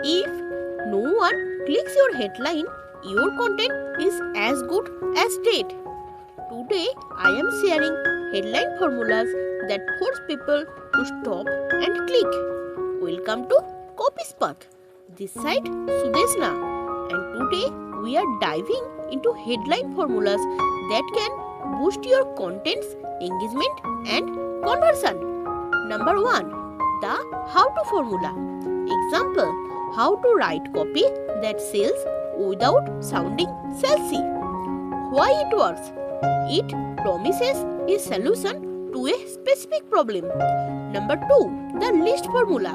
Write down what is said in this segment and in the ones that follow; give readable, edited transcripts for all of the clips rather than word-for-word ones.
If no one clicks your headline, your content is as good as dead. Today, I am sharing headline formulas that force people to stop and click. Welcome to Copywriters. This side Sudeshna, and today we are diving into headline formulas that can boost your content's engagement and conversion. Number 1. The how to formula. Example: how to write copy that sells without sounding salesy. Why it works? It promises a solution to a specific problem. Number 2. The list formula.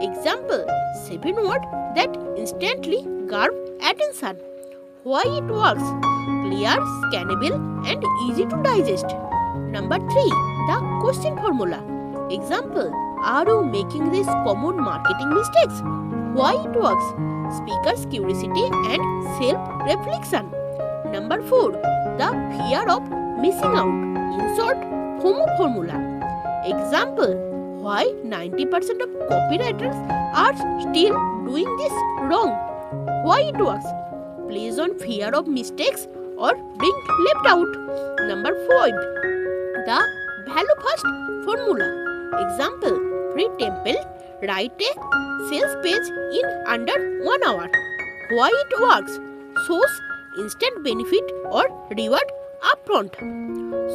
Example: 7 words that instantly grab attention. Why it works? Clear, scannable and easy to digest. Number 3. The question formula. Example: are you making these common marketing mistakes? Why it works? Speaker's curiosity and self-reflection. Number 4. The fear of missing out. In short, FOMO formula. Example: why 90% of copywriters are still doing this wrong? Why it works? Plays on fear of mistakes or being left out. Number 5. The value first formula. Example: free template, write a sales page in under 1 hour. Why it works? Shows instant benefit or reward upfront.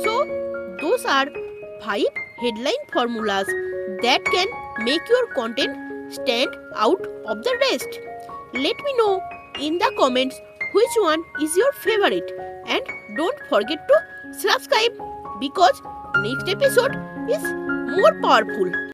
So, those are 5 headline formulas that can make your content stand out of the rest. Let me know in the comments which one is your favorite, and don't forget to subscribe because next episode is more powerful.